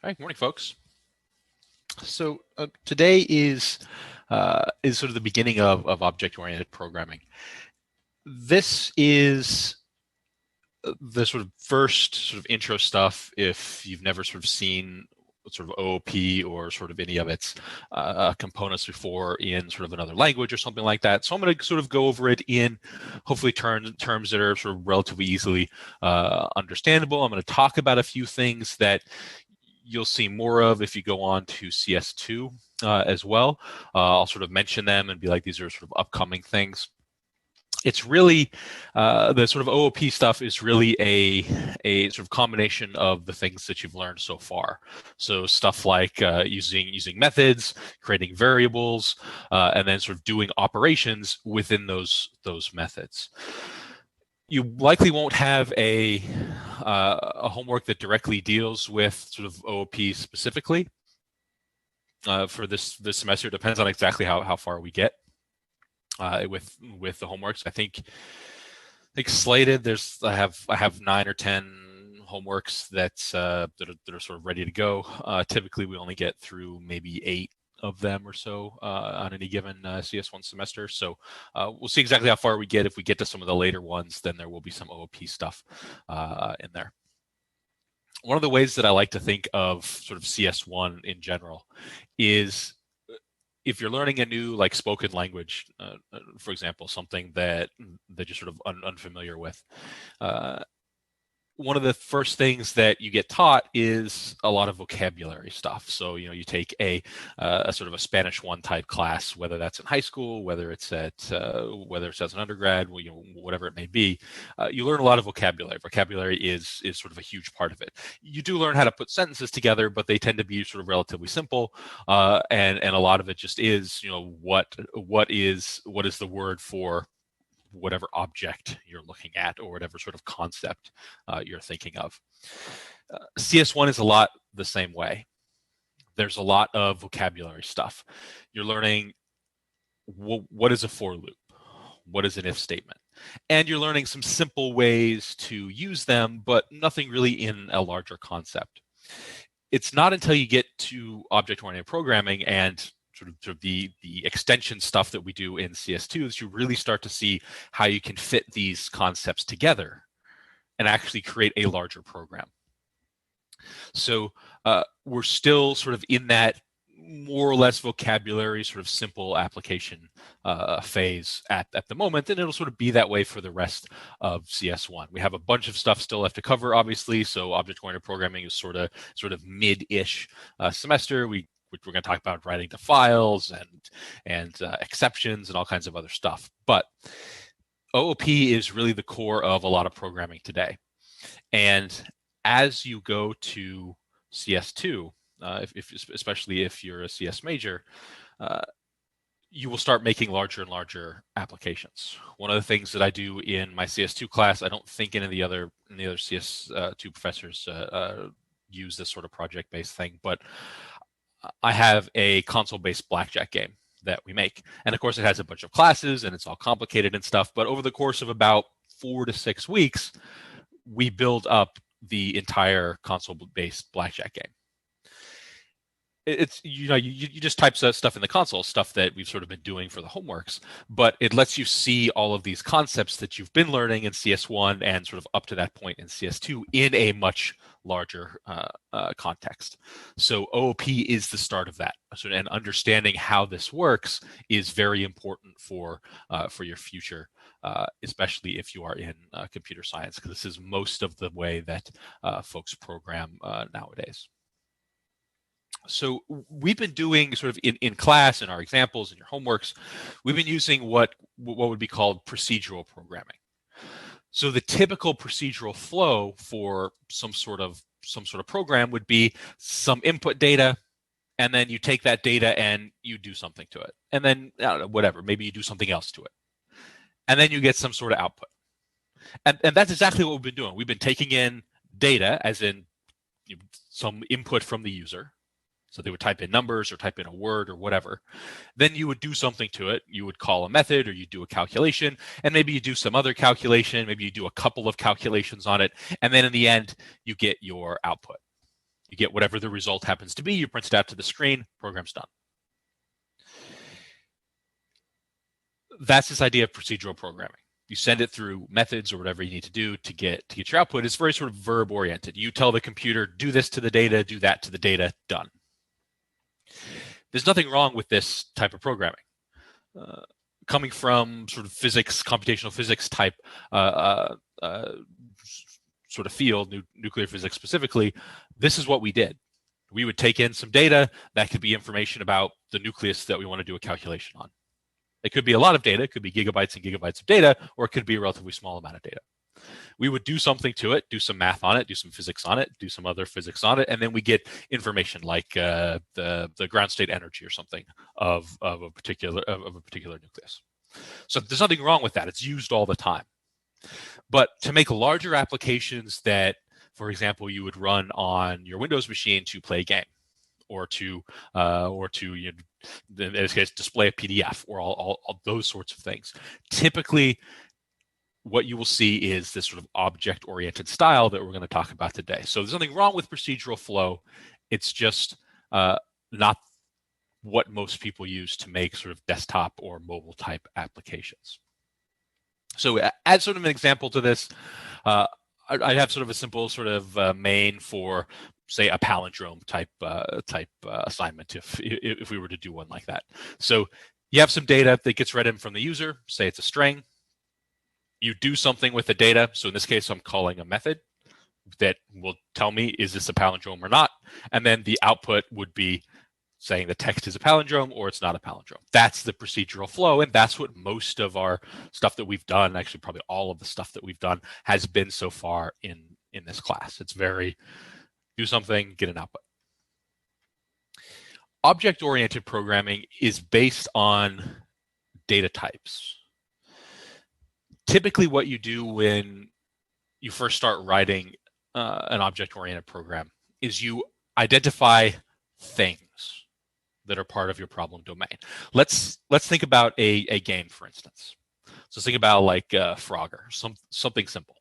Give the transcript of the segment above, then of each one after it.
Hi, good morning, folks. So today is sort of the beginning of object-oriented programming. This is the sort of first sort of intro stuff if you've never sort of seen sort of OOP or sort of any of its components before in sort of another language or something like that. So I'm going to sort of go over it in hopefully terms that are sort of relatively easily understandable. I'm going to talk about a few things that you'll see more of if you go on to CS2 as well. I'll sort of mention them and be like, these are sort of upcoming things. It's really the sort of OOP stuff is really a sort of combination of the things that you've learned so far. So stuff like using methods, creating variables, and then sort of doing operations within those methods. You likely won't have a homework that directly deals with sort of OOP specifically for this semester. It depends on exactly how far we get with the homeworks. I think slated. I have 9 or 10 homeworks that are sort of ready to go. Typically, we only get through maybe 8 of them or so on any given CS1 semester. So we'll see exactly how far we get. If we get to some of the later ones, then there will be some OOP stuff in there. One of the ways that I like to think of sort of CS1 in general is if you're learning a new like spoken language, for example, something that you're sort of unfamiliar with, one of the first things that you get taught is a lot of vocabulary stuff. So, you take a sort of a Spanish 1 type class, whether that's in high school, whether it's as an undergrad, whatever it may be. You learn a lot of vocabulary. Vocabulary is sort of a huge part of it. You do learn how to put sentences together, but they tend to be sort of relatively simple. And a lot of it just is, what is the word for whatever object you're looking at or whatever sort of concept you're thinking of. CS1 is a lot the same way. There's a lot of vocabulary stuff. You're learning what is a for loop, what is an if statement, and you're learning some simple ways to use them, but nothing really in a larger concept. It's not until you get to object-oriented programming and sort of the extension stuff that we do in CS2 that you really start to see how you can fit these concepts together and actually create a larger program. So we're still sort of in that more or less vocabulary sort of simple application phase at the moment, and it'll sort of be that way for the rest of CS1. We have a bunch of stuff still left to cover, obviously, so object-oriented programming is sort of mid-ish semester. We're going to talk about writing to files and exceptions and all kinds of other stuff. But OOP is really the core of a lot of programming today. And as you go to CS2, especially if you're a CS major, you will start making larger and larger applications. One of the things that I do in my CS2 class, I don't think any of the other CS2 professors use this sort of project-based thing, but I have a console-based blackjack game that we make. And of course, it has a bunch of classes and it's all complicated and stuff. But over the course of about 4 to 6 weeks, we build up the entire console-based blackjack game. It's, you just type stuff in the console, stuff that we've sort of been doing for the homeworks, but it lets you see all of these concepts that you've been learning in CS1 and sort of up to that point in CS2 in a much larger context. So OOP is the start of that. And understanding how this works is very important for your future, especially if you are in computer science, because this is most of the way that folks program nowadays. So we've been doing sort of in class, in our examples, in your homeworks, we've been using what would be called procedural programming. So the typical procedural flow for some sort of program would be some input data, and then you take that data and you do something to it. And then, I don't know, whatever, maybe you do something else to it. And then you get some sort of output. And that's exactly what we've been doing. We've been taking in data, as in some input from the user. So they would type in numbers or type in a word or whatever. Then you would do something to it. You would call a method or you do a calculation, and maybe you do some other calculation. Maybe you do a couple of calculations on it. And then in the end, you get your output. You get whatever the result happens to be, you print it out to the screen, program's done. That's this idea of procedural programming. You send it through methods or whatever you need to do to get your output. It's very sort of verb oriented. You tell the computer, do this to the data, do that to the data, done. There's nothing wrong with this type of programming. Coming from sort of physics, computational physics type sort of field, nuclear physics specifically, this is what we did. We would take in some data that could be information about the nucleus that we want to do a calculation on. It could be a lot of data, it could be gigabytes and gigabytes of data, or it could be a relatively small amount of data. We would do something to it, do some math on it, do some physics on it, do some other physics on it, and then we get information like the ground state energy or something of a particular nucleus. So there's nothing wrong with that. It's used all the time. But to make larger applications that, for example, you would run on your Windows machine to play a game, or to in this case display a PDF, or all those sorts of things, typically what you will see is this sort of object-oriented style that we're going to talk about today. So there's nothing wrong with procedural flow. It's just not what most people use to make sort of desktop or mobile type applications. So as sort of an example to this, I have sort of a simple sort of main for, say, a palindrome type assignment if we were to do one like that. So you have some data that gets read in from the user, say it's a string. You do something with the data. So in this case, I'm calling a method that will tell me, is this a palindrome or not? And then the output would be saying the text is a palindrome or it's not a palindrome. That's the procedural flow. And that's what most of our stuff that we've done, actually probably all of the stuff that we've done, has been so far in this class. It's very do something, get an output. Object-oriented programming is based on data types. Typically what you do when you first start writing an object-oriented program is you identify things that are part of your problem domain. Let's think about a game, for instance. So think about like Frogger, something simple.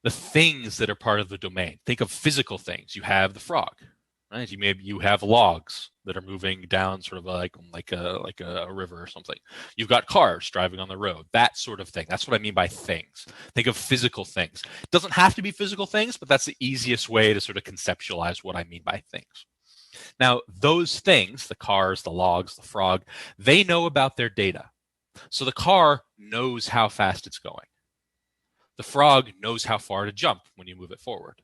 The things that are part of the domain. Think of physical things. You have the frog, right? You have logs that are moving down sort of like a river or something. You've got cars driving on the road, that sort of thing. That's what I mean by things. Think of physical things. It doesn't have to be physical things, but that's the easiest way to sort of conceptualize what I mean by things. Now, those things, the cars, the logs, the frog, they know about their data. So the car knows how fast it's going. The frog knows how far to jump when you move it forward.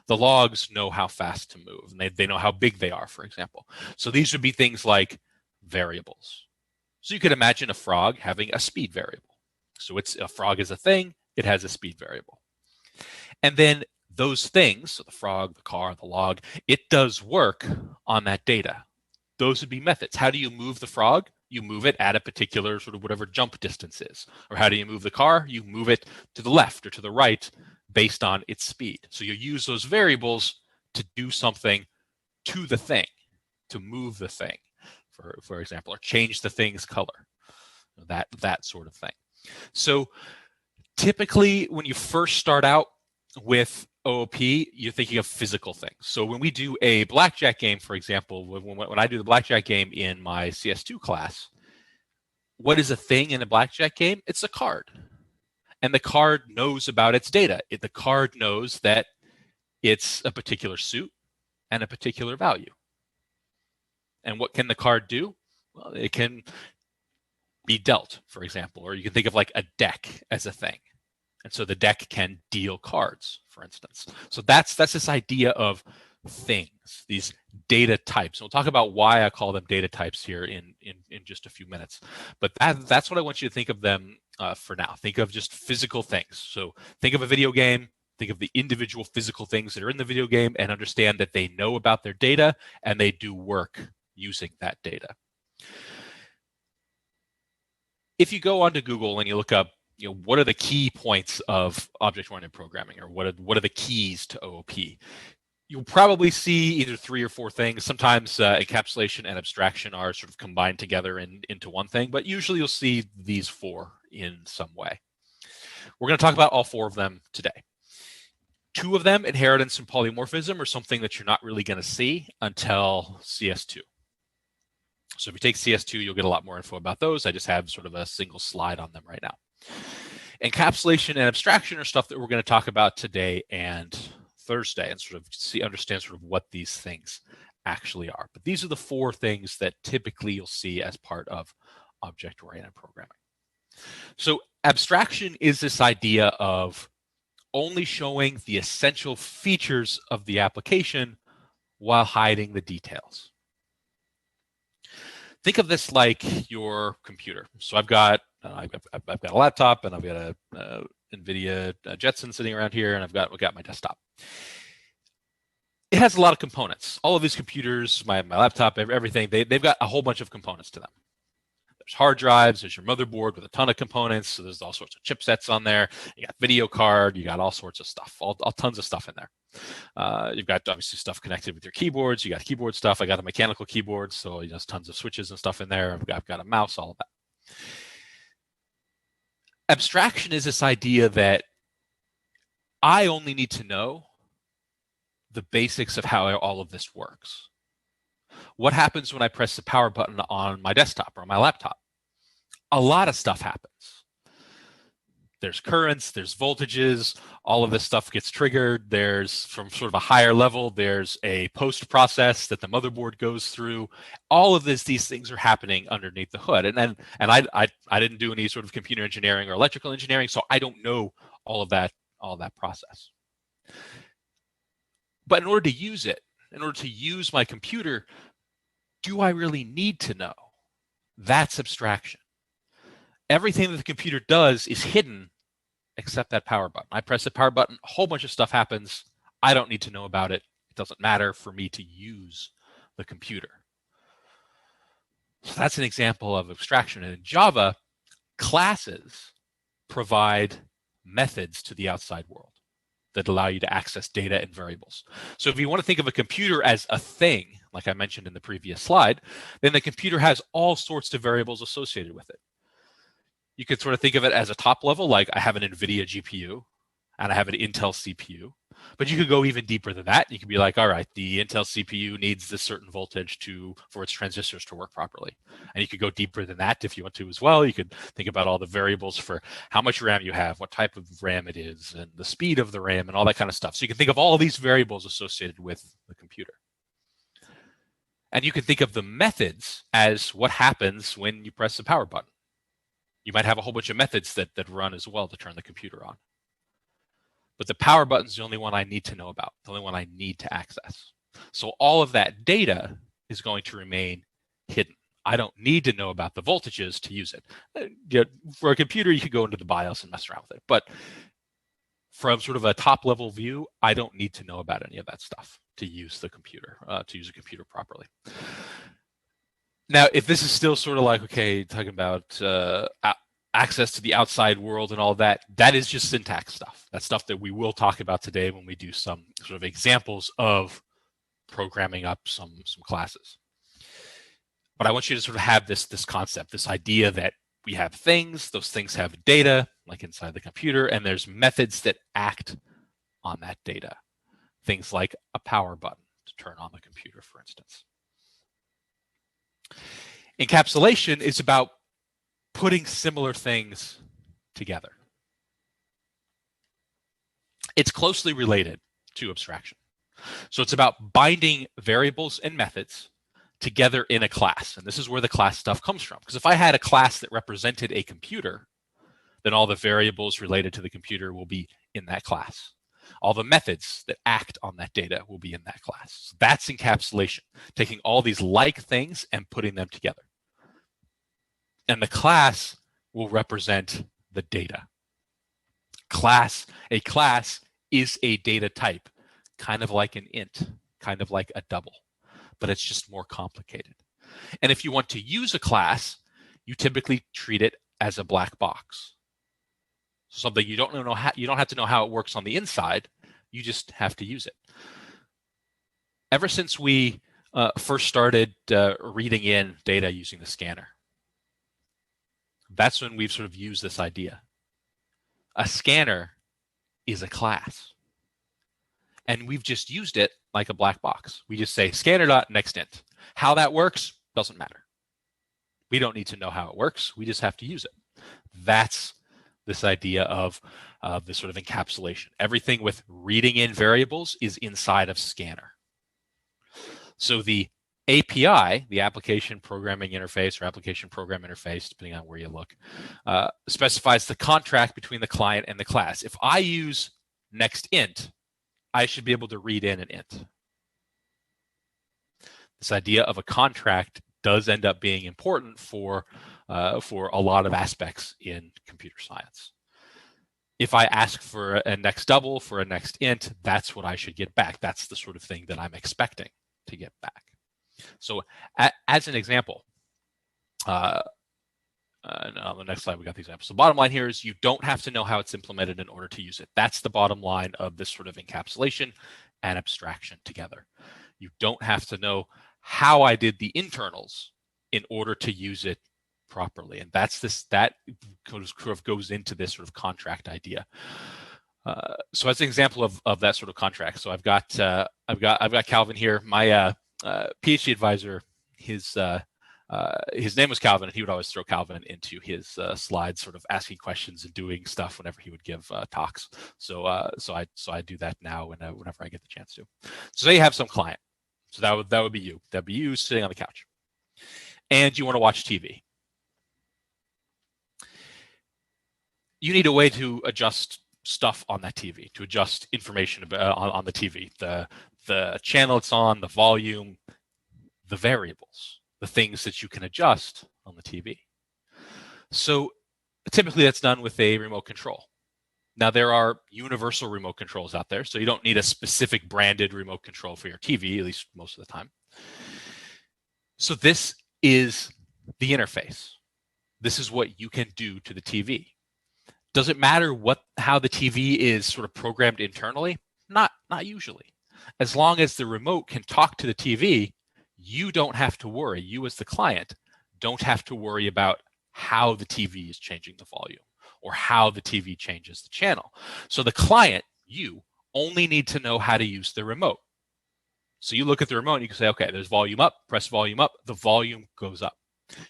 The logs know how fast to move, and they know how big they are, for example. So these would be things like variables. So you could imagine a frog having a speed variable. So a frog is a thing, it has a speed variable. And then those things, so the frog, the car, the log, it does work on that data. Those would be methods. How do you move the frog? You move it at a particular sort of whatever jump distance is. Or how do you move the car? You move it to the left or to the right based on its speed. So you use those variables to do something to the thing, to move the thing, for example, or change the thing's color, that sort of thing. So typically when you first start out with OOP, you're thinking of physical things. So when we do a blackjack game, for example, when I do the blackjack game in my CS2 class, what is a thing in a blackjack game? It's a card. And the card knows about its data. The card knows that it's a particular suit and a particular value. And what can the card do? Well, it can be dealt, for example, or you can think of like a deck as a thing. And so the deck can deal cards, for instance. So that's this idea of things, these data types. And we'll talk about why I call them data types here in just a few minutes. But that's what I want you to think of them for now. Think of just physical things. So think of a video game, think of the individual physical things that are in the video game, and understand that they know about their data and they do work using that data. If you go onto Google and you look up, what are the key points of object-oriented programming, or what are the keys to OOP? You'll probably see either 3 or 4 things. Sometimes encapsulation and abstraction are sort of combined together into one thing, but usually you'll see these 4 in some way. We're going to talk about all 4 of them today. Two of them, inheritance and polymorphism, are something that you're not really going to see until CS2. So if you take CS2, you'll get a lot more info about those. I just have sort of a single slide on them right now. Encapsulation and abstraction are stuff that we're going to talk about today and Thursday, and sort of understand sort of what these things actually are. But these are the four things that typically you'll see as part of object-oriented programming. So abstraction is this idea of only showing the essential features of the application while hiding the details. Think of this like your computer. So I've got a laptop, and I've got a NVIDIA Jetson sitting around here, and I've got my desktop. It has a lot of components. All of these computers, my laptop, everything, they've got a whole bunch of components to them. There's hard drives, there's your motherboard with a ton of components, so there's all sorts of chipsets on there. You got video card, you got all sorts of stuff, all tons of stuff in there. You've got obviously stuff connected with your keyboards. You got keyboard stuff. I got a mechanical keyboard, so there's tons of switches and stuff in there. I've got a mouse, all of that. Abstraction is this idea that I only need to know the basics of how all of this works. What happens when I press the power button on my desktop or on my laptop? A lot of stuff happens. There's currents, there's voltages, all of this stuff gets triggered. There's, from sort of a higher level, there's a post process that the motherboard goes through. All of these things are happening underneath the hood. And I didn't do any sort of computer engineering or electrical engineering, so I don't know all of that process. But in order to use it, in order to use my computer, do I really need to know? That's abstraction. Everything that the computer does is hidden except that power button. I press the power button, a whole bunch of stuff happens. I don't need to know about it. It doesn't matter for me to use the computer. So that's an example of abstraction. And in Java, classes provide methods to the outside world that allow you to access data and variables. So if you want to think of a computer as a thing, like I mentioned in the previous slide, then the computer has all sorts of variables associated with it. You could sort of think of it as a top level, like I have an NVIDIA GPU and I have an Intel CPU. But you could go even deeper than that. You could be like, all right, the Intel CPU needs this certain voltage for its transistors to work properly. And you could go deeper than that if you want to as well. You could think about all the variables for how much RAM you have, what type of RAM it is, and the speed of the RAM, and all that kind of stuff. So you can think of all of these variables associated with the computer. And you can think of the methods as what happens when you press the power button. You might have a whole bunch of methods that run as well to turn the computer on. But the power button is the only one I need to know about, the only one I need to access. So all of that data is going to remain hidden. I don't need to know about the voltages to use it. For a computer, you could go into the BIOS and mess around with it. But from sort of a top-level view, I don't need to know about any of that stuff to use the computer, to use a computer properly. Now, if this is still sort of like, okay, talking about access to the outside world and all that, that is just syntax stuff. That's stuff that we will talk about today when we do some sort of examples of programming up some classes. But I want you to sort of have this concept, this idea that we have things, those things have data, like inside the computer, and there's methods that act on that data. Things like a power button to turn on the computer, for instance. Encapsulation is about putting similar things together. It's closely related to abstraction. So it's about binding variables and methods together in a class. And this is where the class stuff comes from. Because if I had a class that represented a computer, then all the variables related to the computer will be in that class. All the methods that act on that data will be in that class. So that's encapsulation, taking all these like things and putting them together. And the class will represent the data. A class is a data type, kind of like an int, kind of like a double, but it's just more complicated. And if you want to use a class, you typically treat it as a black box. Something you don't have to know how it works on the inside, you just have to use it. Ever since we first started reading in data using the scanner, that's when we've sort of used this idea. A scanner is a class. And we've just used it like a black box. We just say scanner.nextInt. How that works doesn't matter. We don't need to know how it works. We just have to use it. That's this idea of this sort of encapsulation. Everything with reading in variables is inside of scanner. So the API, the application programming interface or application program interface, depending on where you look, specifies the contract between the client and the class. If I use nextInt, I should be able to read in an int. This idea of a contract does end up being important for a lot of aspects in computer science. If I ask for a next double, for a next int, that's what I should get back. That's the sort of thing that I'm expecting to get back. So as an example, and on the next slide, we got the example. So bottom line here is you don't have to know how it's implemented in order to use it. That's the bottom line of this sort of encapsulation and abstraction together. You don't have to know how I did the internals in order to use it properly. And that sort of goes into this sort of contract idea. So as an example of that sort of contract, so I've got Calvin here. My PhD advisor, his name was Calvin, and he would always throw Calvin into his slides, sort of asking questions and doing stuff whenever he would give talks. So I do that now whenever I get the chance to. So say you have some client. So that would be you. That'd be you sitting on the couch, and you want to watch TV. You need a way to adjust stuff on that TV, to adjust information on the TV, the channel it's on, the volume, the variables, the things that you can adjust on the TV. So typically that's done with a remote control. Now there are universal remote controls out there, so you don't need a specific branded remote control for your TV, at least most of the time. So this is the interface. This is what you can do to the TV. Does it matter how the TV is sort of programmed internally? Not usually. As long as the remote can talk to the TV, you don't have to worry. You as the client don't have to worry about how the TV is changing the volume or how the TV changes the channel. So the client, you, only need to know how to use the remote. So you look at the remote and you can say, okay, there's volume up, press volume up, the volume goes up.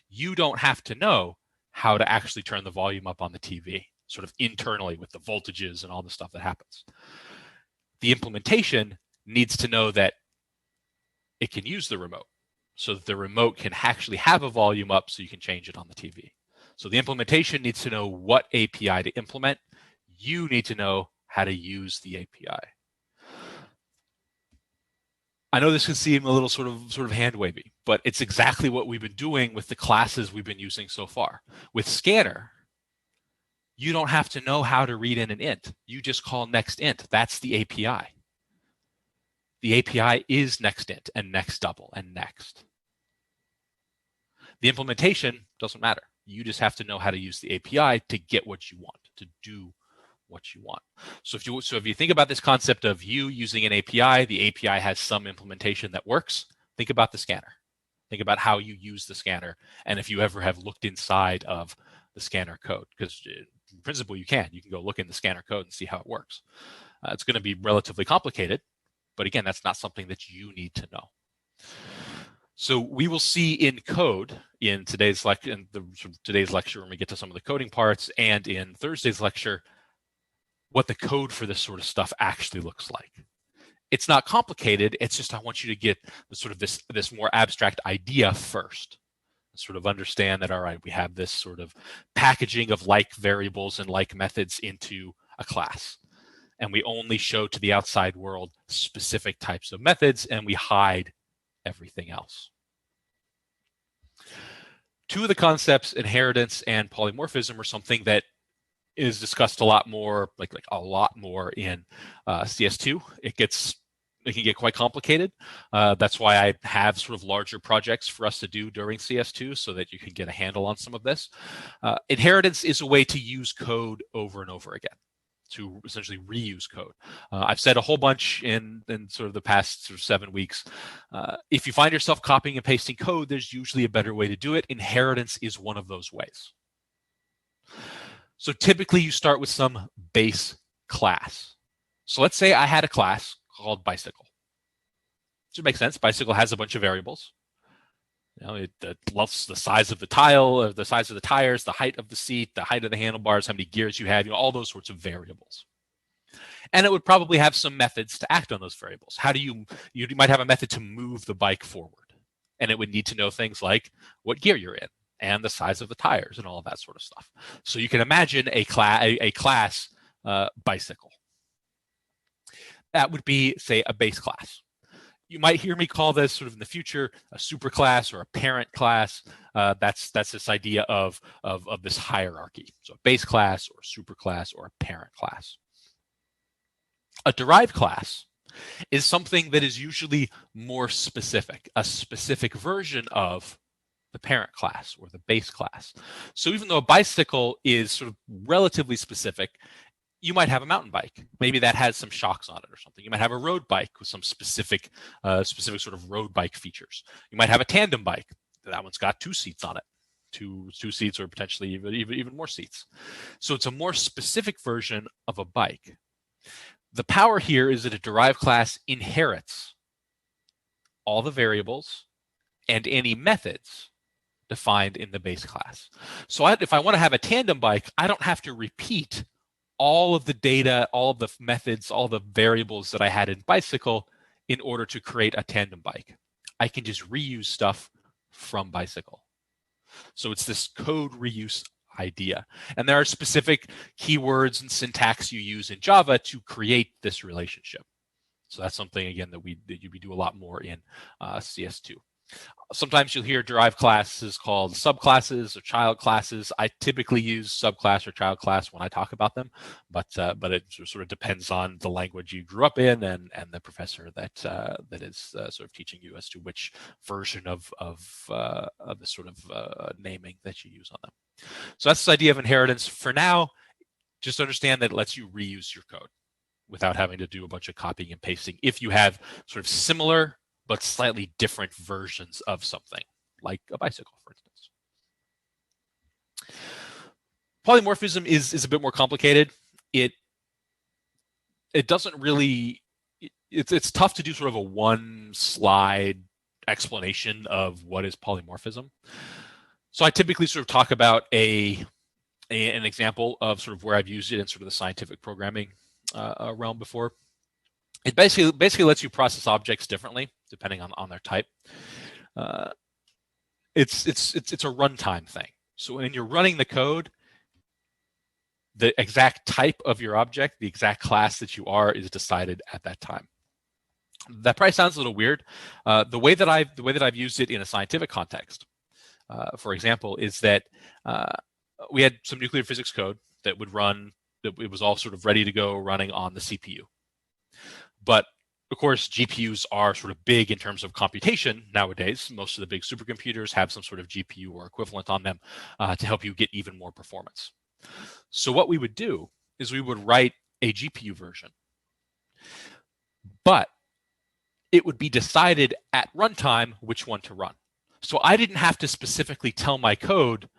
You don't have to know how to actually turn the volume up on the TV, sort of internally with the voltages and all the stuff that happens. The implementation needs to know that it can use the remote, so that the remote can actually have a volume up so you can change it on the TV. So the implementation needs to know what API to implement. You need to know how to use the API. I know this can seem a little sort of hand wavy, but it's exactly what we've been doing with the classes we've been using so far. With Scanner, you don't have to know how to read in an int. You just call nextInt. That's the API. The API is nextInt and nextDouble and next. The implementation doesn't matter. You just have to know how to use the API to get what you want, to do what you want. So if you think about this concept of you using an API, the API has some implementation that works. Think about the scanner. Think about how you use the scanner, and if you ever have looked inside of the scanner code, because in principle you can go look in the scanner code and see how it works. It's going to be relatively complicated, but again, that's not something that you need to know. So we will see in code in today's lecture, when we get to some of the coding parts, and in Thursday's lecture, what the code for this sort of stuff actually looks like. It's not complicated. It's just I want you to get the sort of this more abstract idea first. Sort of understand that, all right, we have this sort of packaging of like variables and like methods into a class. And we only show to the outside world specific types of methods, and we hide everything else. Two of the concepts, inheritance and polymorphism, are something that is discussed a lot more, like a lot more in CS2. It can get quite complicated. That's why I have sort of larger projects for us to do during CS2 so that you can get a handle on some of this. Inheritance is a way to use code over and over again, to essentially reuse code. I've said a whole bunch in sort of the past sort of 7 weeks. If you find yourself copying and pasting code, there's usually a better way to do it. Inheritance is one of those ways. So typically you start with some base class. So let's say I had a class called bicycle. Which makes sense. Bicycle has a bunch of variables. The size of the tile, or the size of the tires, the height of the seat, the height of the handlebars, how many gears you have, all those sorts of variables. And it would probably have some methods to act on those variables. You might have a method to move the bike forward, and it would need to know things like what gear you're in and the size of the tires and all of that sort of stuff. So you can imagine a class bicycle. That would be, say, a base class. You might hear me call this sort of in the future a superclass or a parent class. That's this idea of this hierarchy. So a base class or a superclass or a parent class. A derived class is something that is usually more specific, a specific version of the parent class or the base class. So even though a bicycle is sort of relatively specific, you might have a mountain bike. Maybe that has some shocks on it or something. You might have a road bike with some specific sort of road bike features. You might have a tandem bike. That one's got 2 seats on it. Two seats or potentially even more seats. So it's a more specific version of a bike. The power here is that a derived class inherits all the variables and any methods defined in the base class. So if I want to have a tandem bike, I don't have to repeat all of the data, all of the methods, all the variables that I had in bicycle in order to create a tandem bike. I can just reuse stuff from bicycle. So it's this code reuse idea. And there are specific keywords and syntax you use in Java to create this relationship. So that's something, again, that we do a lot more in CS2. Sometimes you'll hear derived classes called subclasses or child classes. I typically use subclass or child class when I talk about them, but it sort of depends on the language you grew up in and the professor that is sort of teaching you as to which version of the sort of naming that you use on them. So that's this idea of inheritance. For now, just understand that it lets you reuse your code without having to do a bunch of copying and pasting if you have sort of similar but slightly different versions of something, like a bicycle, for instance. Polymorphism is a bit more complicated. It doesn't really, it's tough to do sort of a one-slide explanation of what is polymorphism. So I typically sort of talk about an example of sort of where I've used it in sort of the scientific programming realm before. It basically lets you process objects differently depending on their type. It's a runtime thing. So when you're running the code, the exact type of your object, the exact class that you are, is decided at that time. That probably sounds a little weird. The way that I've used it in a scientific context, for example, is that we had some nuclear physics code that would run. That it was all sort of ready to go, running on the CPU. But of course, GPUs are sort of big in terms of computation nowadays. Most of the big supercomputers have some sort of GPU or equivalent on them to help you get even more performance. So what we would do is we would write a GPU version, but it would be decided at runtime which one to run. So I didn't have to specifically tell my code,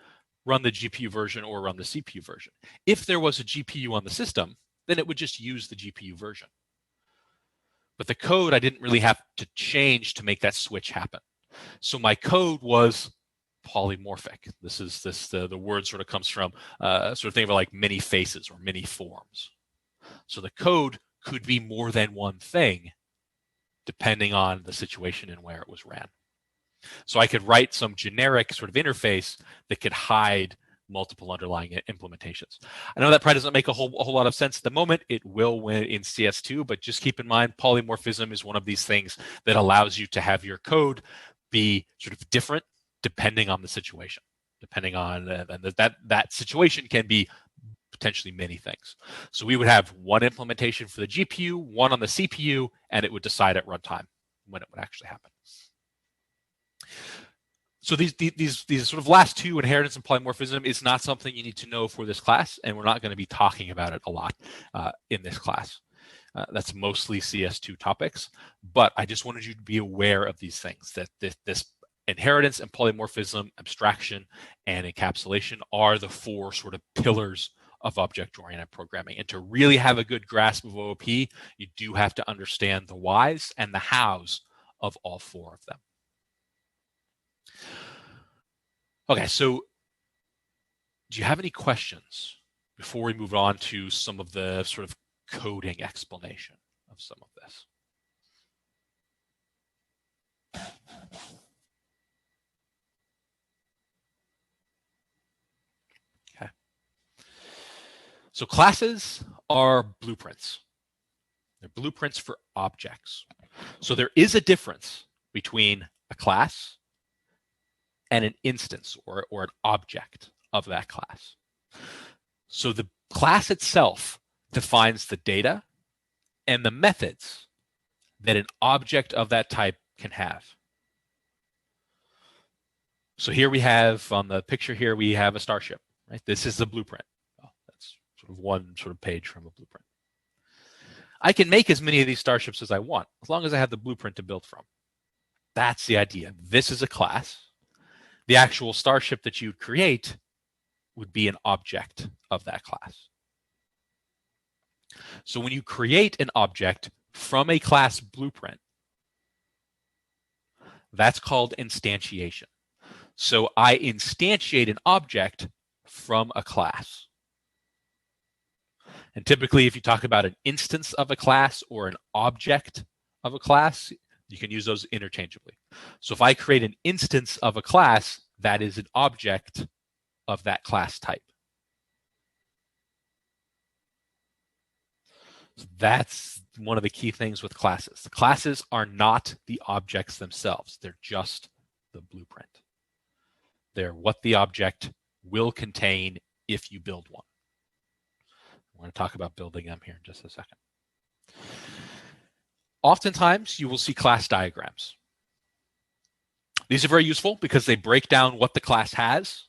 run the GPU version or run the CPU version. If there was a GPU on the system, then it would just use the GPU version. But the code, I didn't really have to change to make that switch happen. So my code was polymorphic. The word sort of comes from sort of think of it like many faces or many forms. So the code could be more than one thing depending on the situation and where it was ran. So I could write some generic sort of interface that could hide multiple underlying implementations. I know that probably doesn't make a whole lot of sense at the moment. It will when in CS2, but just keep in mind, polymorphism is one of these things that allows you to have your code be sort of different depending on the situation. Depending on that situation can be potentially many things. So we would have one implementation for the GPU, one on the CPU, and it would decide at runtime when it would actually happen. So these sort of last two, inheritance and polymorphism, is not something you need to know for this class, and we're not going to be talking about it a lot in this class. That's mostly CS2 topics, but I just wanted you to be aware of these things, that this inheritance and polymorphism, abstraction, and encapsulation are the four sort of pillars of object-oriented programming. And to really have a good grasp of OOP, you do have to understand the whys and the hows of all four of them. Okay, so do you have any questions before we move on to some of the sort of coding explanation of some of this? Okay. So classes are blueprints. They're blueprints for objects. So there is a difference between a class and an instance or an object of that class. So the class itself defines the data and the methods that an object of that type can have. So here we have, on the picture here, we have a starship, right? This is the blueprint. Well, that's sort of one sort of page from a blueprint. I can make as many of these starships as I want, as long as I have the blueprint to build from. That's the idea. This is a class. The actual starship that you'd create would be an object of that class. So when you create an object from a class blueprint, that's called instantiation. So I instantiate an object from a class. And typically, if you talk about an instance of a class or an object of a class, you can use those interchangeably. So if I create an instance of a class, that is an object of that class type. So that's one of the key things with classes. The classes are not the objects themselves. They're just the blueprint. They're what the object will contain if you build one. We're going to talk about building them here in just a second. Oftentimes, you will see class diagrams. These are very useful because they break down what the class has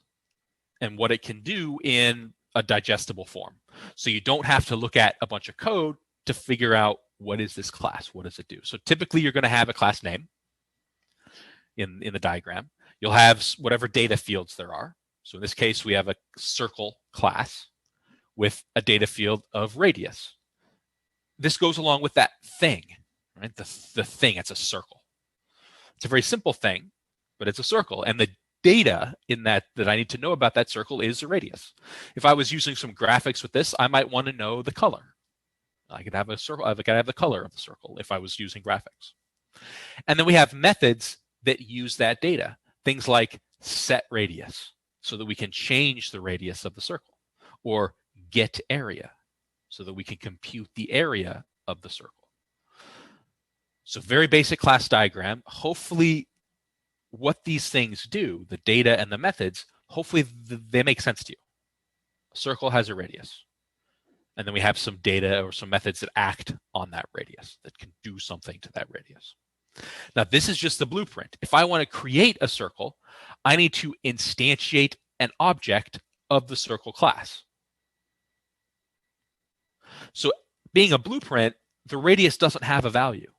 and what it can do in a digestible form. So you don't have to look at a bunch of code to figure out what is this class, what does it do. So typically, you're going to have a class name in the diagram. You'll have whatever data fields there are. So in this case, we have a circle class with a data field of radius. This goes along with that thing, right? The thing, it's a circle. It's a very simple thing, but it's a circle. And the data in that I need to know about that circle is the radius. If I was using some graphics with this, I might want to know the color. I could have a circle, I could have the color of the circle if I was using graphics. And then we have methods that use that data. Things like set radius, so that we can change the radius of the circle, or get area, so that we can compute the area of the circle. So very basic class diagram. Hopefully what these things do, the data and the methods, hopefully they make sense to you. A circle has a radius. And then we have some data or some methods that act on that radius, that can do something to that radius. Now, this is just the blueprint. If I want to create a circle, I need to instantiate an object of the circle class. So being a blueprint, the radius doesn't have a value.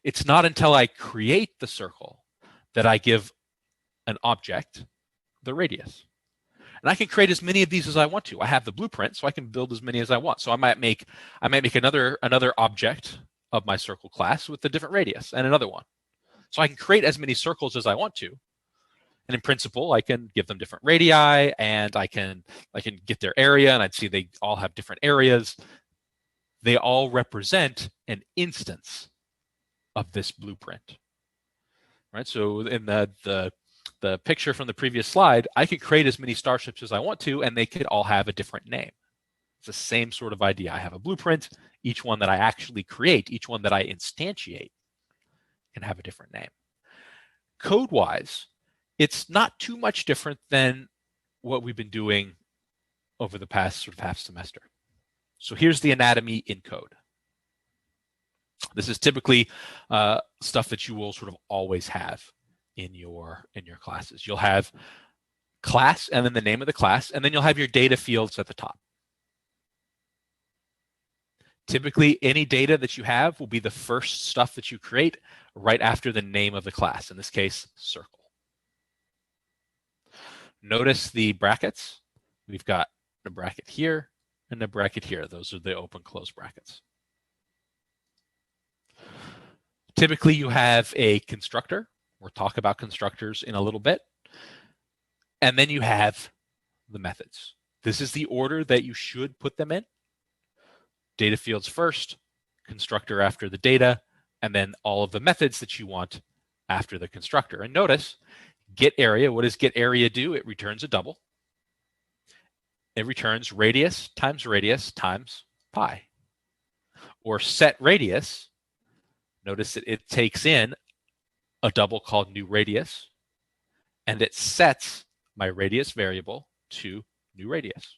It's not until I create the circle that I give an object the radius. And I can create as many of these as I want to. I have the blueprint, so I can build as many as I want. So I might make another object of my circle class with a different radius and another one. So I can create as many circles as I want to. And in principle, I can give them different radii, and I can get their area, and I'd see they all have different areas. They all represent an instance of this blueprint. Right? So in the picture from the previous slide, I could create as many starships as I want to, and they could all have a different name. It's the same sort of idea. I have a blueprint. Each one that I actually create, each one that I instantiate, can have a different name. Code-wise, it's not too much different than what we've been doing over the past sort of half semester. So here's the anatomy in code. This is typically stuff that you will sort of always have in your classes. You'll have class and then the name of the class, and then you'll have your data fields at the top. Typically, any data that you have will be the first stuff that you create right after the name of the class, in this case, circle. Notice the brackets. We've got a bracket here, and a bracket here. Those are the open close brackets. Typically, you have a constructor. We'll talk about constructors in a little bit. And then you have the methods. This is the order that you should put them in. Data fields first, constructor after the data, and then all of the methods that you want after the constructor. And notice, get area. What does get area do? It returns a double. It returns radius times pi. Or set radius. Notice that it takes in a double called new radius, and it sets my radius variable to new radius.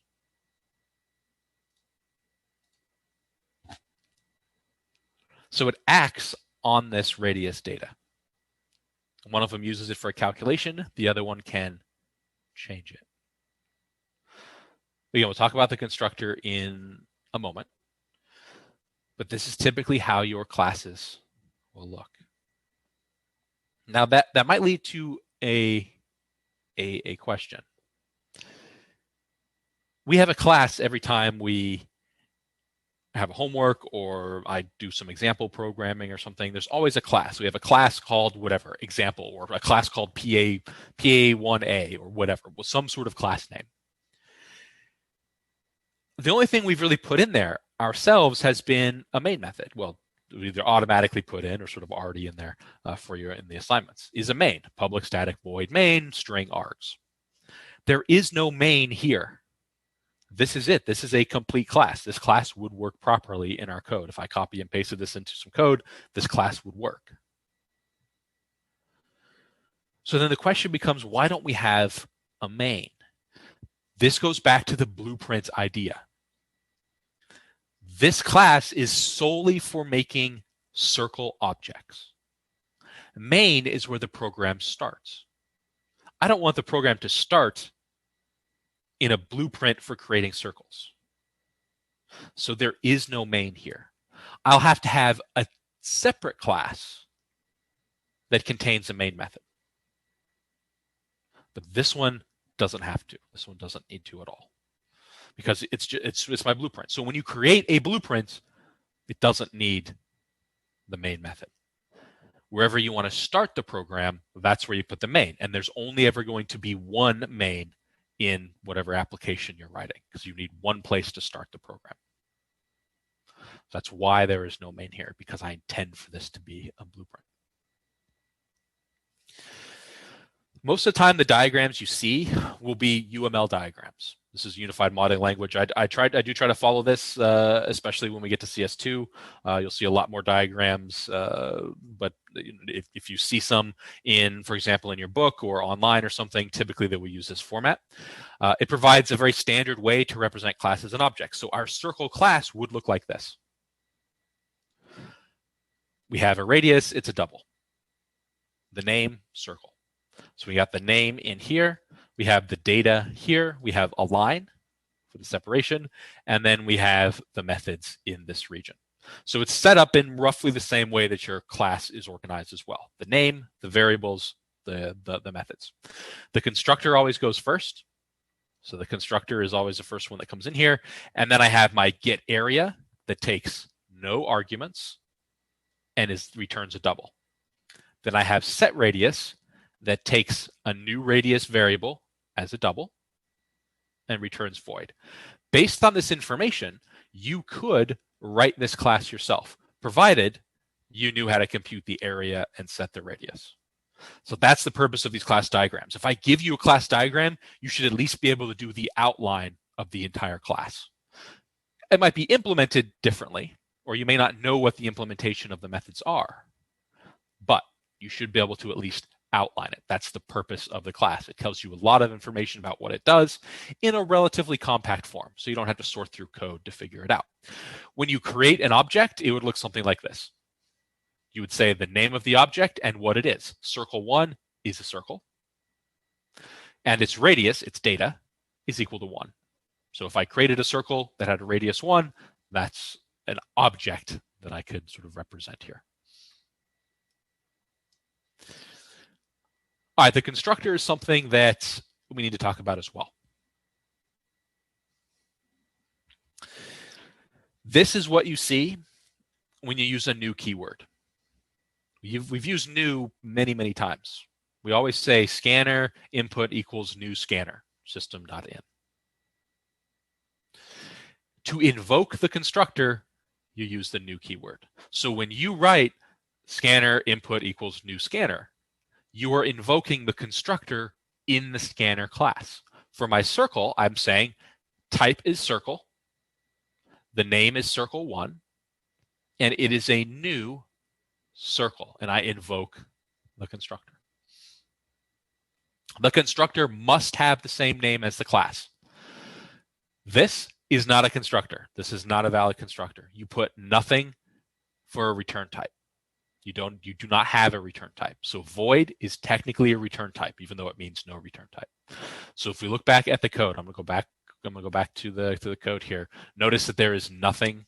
So it acts on this radius data. One of them uses it for a calculation. The other one can change it. Again, we'll talk about the constructor in a moment. But this is typically how your classes will look. Now that might lead to a question. We have a class every time we have a homework or I do some example programming or something. There's always a class. We have a class called whatever, example, or a class called PA1A or whatever, with some sort of class name. The only thing we've really put in there ourselves has been a main method. Well, either automatically put in or sort of already in there for you in the assignments, is a main, public static void main, string args. There is no main here. This is it. This is a complete class. This class would work properly in our code. If I copy and pasted this into some code, this class would work. So then the question becomes, why don't we have a main? This goes back to the blueprint idea. This class is solely for making circle objects. Main is where the program starts. I don't want the program to start in a blueprint for creating circles. So there is no main here. I'll have to have a separate class that contains a main method. But this one doesn't have to. This one doesn't need to at all, because it's my blueprint. So when you create a blueprint, it doesn't need the main method. Wherever you want to start the program, that's where you put the main. And there's only ever going to be one main in whatever application you're writing, because you need one place to start the program. That's why there is no main here, because I intend for this to be a blueprint. Most of the time, the diagrams you see will be UML diagrams. This is Unified Modeling Language. I do try to follow this, especially when we get to CS2. You'll see a lot more diagrams, but if you see some in, for example, in your book or online or something, typically they will use this format. It provides a very standard way to represent classes and objects. So our circle class would look like this. We have a radius, it's a double. The name, circle. So we got the name in here. We have the data here. We have a line for the separation. And then we have the methods in this region. So it's set up in roughly the same way that your class is organized as well. The name, the variables, the methods. The constructor always goes first. So the constructor is always the first one that comes in here. And then I have my get area that takes no arguments and returns a double. Then I have set radius that takes a new radius variable as a double and returns void. Based on this information, you could write this class yourself, provided you knew how to compute the area and set the radius. So that's the purpose of these class diagrams. If I give you a class diagram, you should at least be able to do the outline of the entire class. It might be implemented differently, or you may not know what the implementation of the methods are, but you should be able to at least outline it. That's the purpose of the class. It tells you a lot of information about what it does in a relatively compact form, so you don't have to sort through code to figure it out. When you create an object, it would look something like this. You would say the name of the object and what it is. Circle 1 is a circle, and its radius, its data, is equal to 1. So if I created a circle that had a radius 1, that's an object that I could sort of represent here. All right, the constructor is something that we need to talk about as well. This is what you see when you use a new keyword. We've used new many, many times. We always say scanner input equals new scanner system.in. To invoke the constructor, you use the new keyword. So when you write scanner input equals new scanner, you are invoking the constructor in the scanner class. For my circle, I'm saying type is circle, the name is circle1, and it is a new circle, and I invoke the constructor. The constructor must have the same name as the class. This is not a constructor. This is not a valid constructor. You put nothing for a return type. You do not have a return type. So void is technically a return type, even though it means no return type. So if we look back at the code, I'm going to go back to the code here. Notice that there is nothing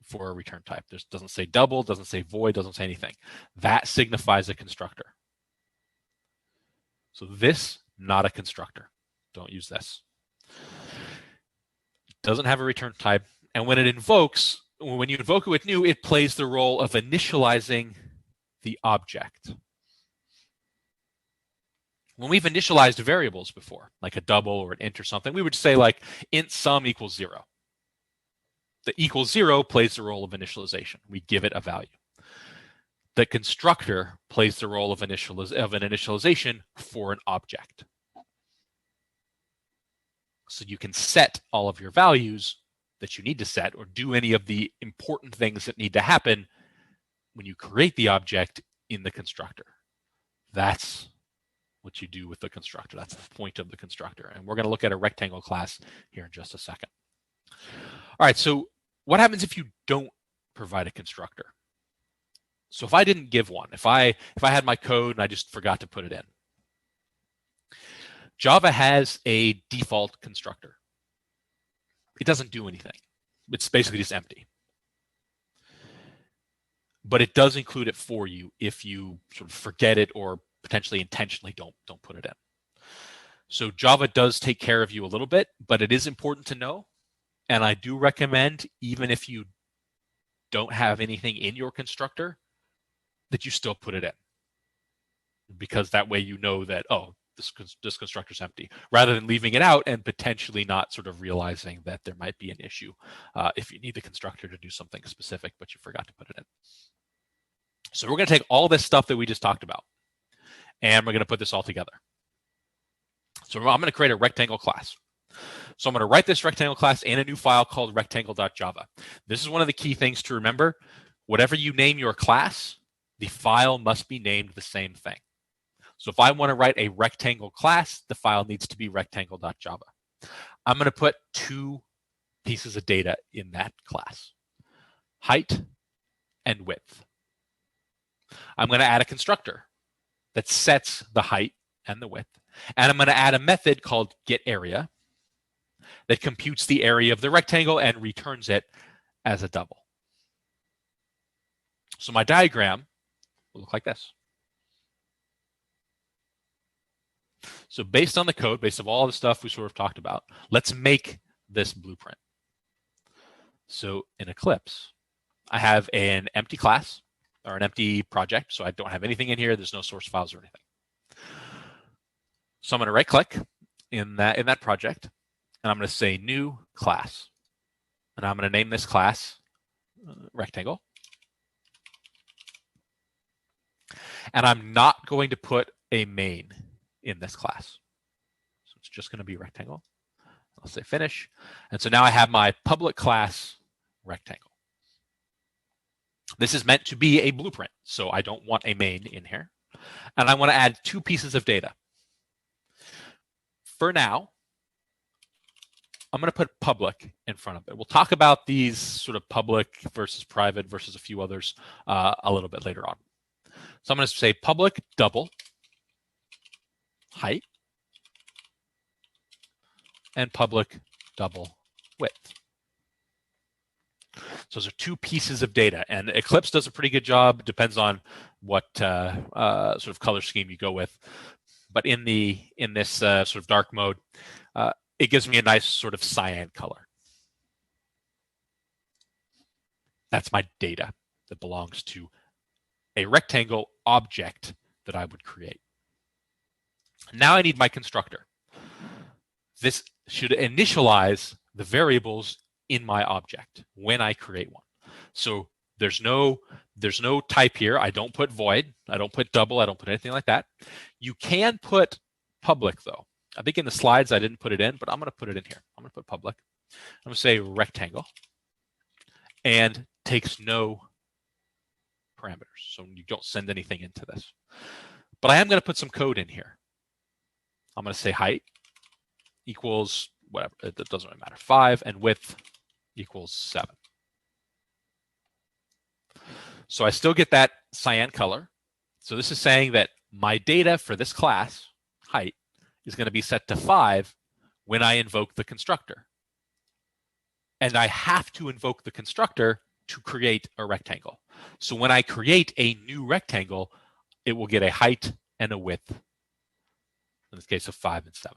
for a return type. This doesn't say double, doesn't say void, doesn't say anything. That signifies a constructor. So this, not a constructor. Don't use this. Doesn't have a return type. And when it invokes, when you invoke it with new, it plays the role of initializing the object. When we've initialized variables before, like a double or an int or something, we would say like int sum equals 0. The equals 0 plays the role of initialization. We give it a value. The constructor plays the role of an initialization for an object. So you can set all of your values that you need to set or do any of the important things that need to happen when you create the object in the constructor. That's what you do with the constructor. That's the point of the constructor. And we're going to look at a rectangle class here in just a second. All right, so what happens if you don't provide a constructor? So if I didn't give one, if I had my code and I just forgot to put it in, Java has a default constructor. It doesn't do anything. It's basically just empty. But it does include it for you if you sort of forget it or potentially intentionally don't put it in. So Java does take care of you a little bit, but it is important to know. And I do recommend, even if you don't have anything in your constructor, that you still put it in. Because that way you know that, oh, this constructor's empty, rather than leaving it out and potentially not sort of realizing that there might be an issue if you need the constructor to do something specific, but you forgot to put it in. So we're going to take all this stuff that we just talked about, and we're going to put this all together. So I'm going to create a rectangle class. So I'm going to write this rectangle class in a new file called rectangle.java. This is one of the key things to remember. Whatever you name your class, the file must be named the same thing. So if I want to write a rectangle class, the file needs to be rectangle.java. I'm going to put two pieces of data in that class, height and width. I'm going to add a constructor that sets the height and the width. And I'm going to add a method called getArea that computes the area of the rectangle and returns it as a double. So my diagram will look like this. So based on the code, based on all the stuff we sort of talked about, let's make this blueprint. So in Eclipse, I have an empty class or an empty project. So I don't have anything in here. There's no source files or anything. So I'm going to right click in that project, and I'm going to say new class. And I'm going to name this class rectangle. And I'm not going to put a main in this class. So it's just going to be rectangle. I'll say finish. And so now I have my public class rectangle. This is meant to be a blueprint, so I don't want a main in here. And I want to add two pieces of data. For now, I'm going to put public in front of it. We'll talk about these sort of public versus private versus a few others a little bit later on. So I'm going to say public double height and public double width. So those are two pieces of data, and Eclipse does a pretty good job. It depends on what sort of color scheme you go with. But in this sort of dark mode, it gives me a nice sort of cyan color. That's my data that belongs to a rectangle object that I would create. Now I need my constructor. This should initialize the variables in my object when I create one. So there's no type here. I don't put void. I don't put double. I don't put anything like that. You can put public though. I think in the slides I didn't put it in, but I'm going to put it in here. I'm going to put public. I'm going to say rectangle and takes no parameters. So you don't send anything into this. But I am going to put some code in here. I'm going to say height equals whatever. It doesn't really matter. 5 and width equals 7. So I still get that cyan color. So this is saying that my data for this class, height, is going to be set to 5 when I invoke the constructor. And I have to invoke the constructor to create a rectangle. So when I create a new rectangle, it will get a height and a width, in this case of 5 and 7.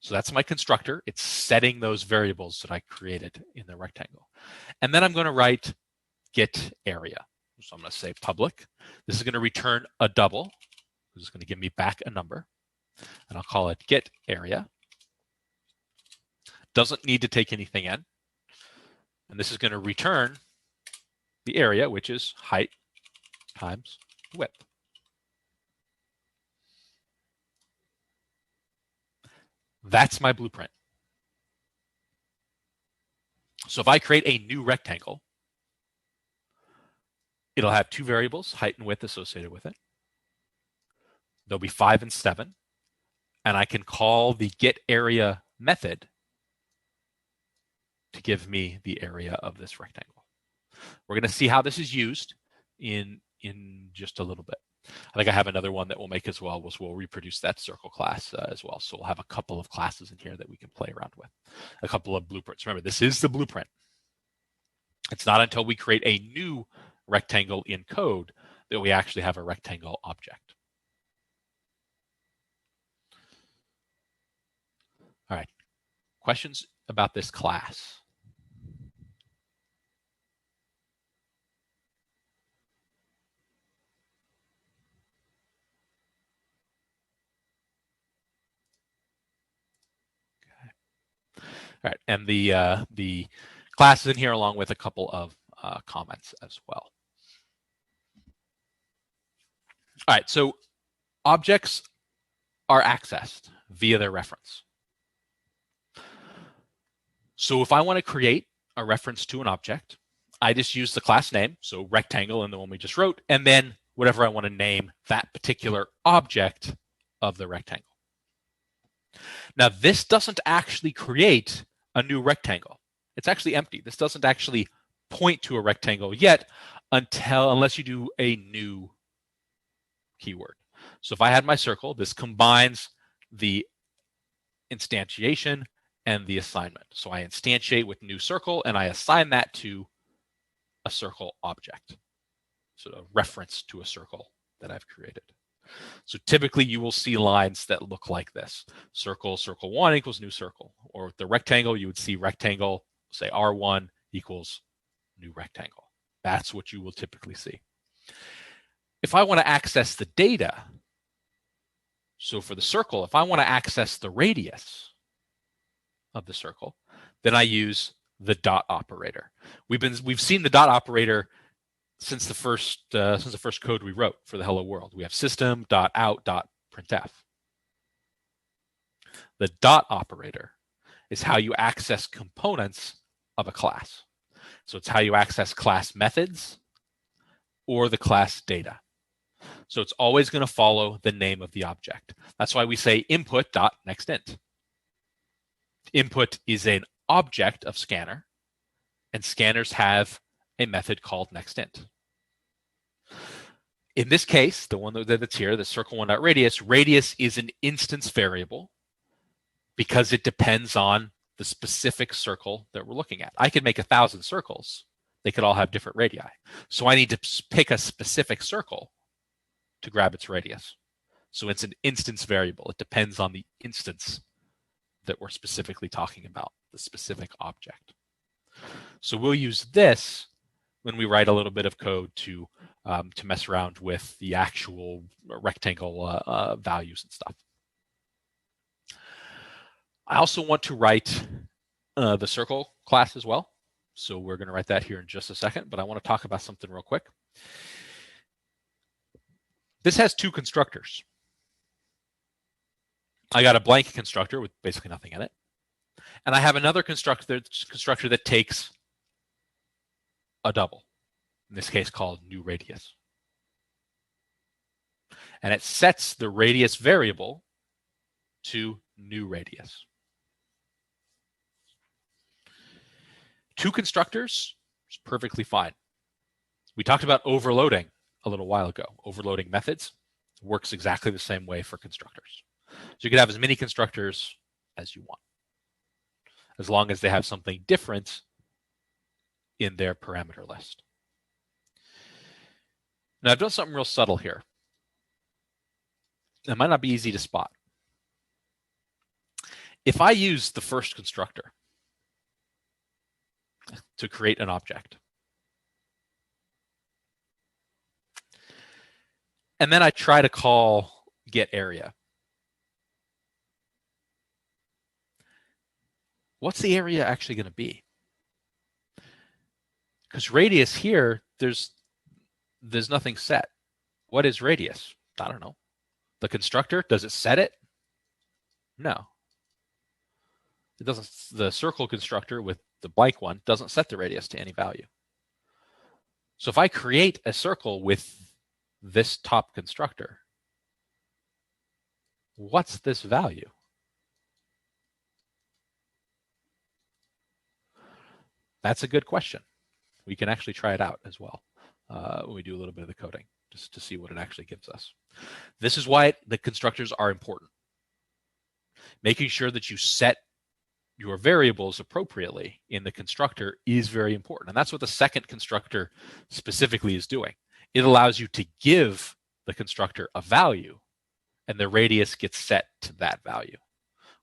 So that's my constructor. It's setting those variables that I created in the rectangle. And then I'm going to write get area. So I'm going to say public. This is going to return a double. This is going to give me back a number. And I'll call it get area. Doesn't need to take anything in. And this is going to return the area, which is height times width. That's my blueprint. So if I create a new rectangle, it'll have two variables, height and width, associated with it. There'll be 5 and 7. And I can call the getArea method to give me the area of this rectangle. We're going to see how this is used in just a little bit. I think I have another one that we'll make as well, which we'll reproduce that circle class as well. So we'll have a couple of classes in here that we can play around with, a couple of blueprints. Remember, this is the blueprint. It's not until we create a new rectangle in code that we actually have a rectangle object. All right, questions about this class? All right, and the class is in here along with a couple of comments as well. All right, so objects are accessed via their reference. So if I want to create a reference to an object, I just use the class name, so rectangle and the one we just wrote, and then whatever I want to name that particular object of the rectangle. Now, this doesn't actually create a new rectangle. It's actually empty. This doesn't actually point to a rectangle yet unless you do a new keyword. So if I had my circle, this combines the instantiation and the assignment. So I instantiate with new circle and I assign that to a circle object. So a reference to a circle that I've created. So typically you will see lines that look like this. Circle, circle 1 equals new circle. Or with the rectangle, you would see rectangle, say R1 equals new rectangle. That's what you will typically see. If I want to access the data, so for the circle, if I want to access the radius of the circle, then I use the dot operator. We've seen the dot operator since the first code we wrote for the hello world. We have system.out.printf. The dot operator is how you access components of a class. So it's how you access class methods or the class data. So it's always going to follow the name of the object. That's why we say input.nextInt. Input is an object of scanner, and scanners have a method called nextInt. In this case, the one that's here, the circle1.radius, radius is an instance variable because it depends on the specific circle that we're looking at. I could make 1,000 circles. They could all have different radii. So I need to pick a specific circle to grab its radius. So it's an instance variable. It depends on the instance that we're specifically talking about, the specific object. So we'll use this when we write a little bit of code to mess around with the actual rectangle values and stuff. I also want to write the circle class as well. So we're going to write that here in just a second, but I want to talk about something real quick. This has two constructors. I got a blank constructor with basically nothing in it. And I have another constructor that takes a double, in this case called new radius. And it sets the radius variable to new radius. Two constructors is perfectly fine. We talked about overloading a little while ago. Overloading methods works exactly the same way for constructors. So you can have as many constructors as you want, as long as they have something different in their parameter list. Now I've done something real subtle here. It might not be easy to spot. If I use the first constructor to create an object, and then I try to call getArea, what's the area actually going to be? Because radius here, there's nothing set. What is radius? I don't know. The constructor, does it set it? No. It doesn't. The circle constructor with the blank one doesn't set the radius to any value. So if I create a circle with this top constructor, what's this value? That's a good question. We can actually try it out as well when we do a little bit of the coding, just to see what it actually gives us. This is why the constructors are important. Making sure that you set your variables appropriately in the constructor is very important. And that's what the second constructor specifically is doing. It allows you to give the constructor a value, and the radius gets set to that value.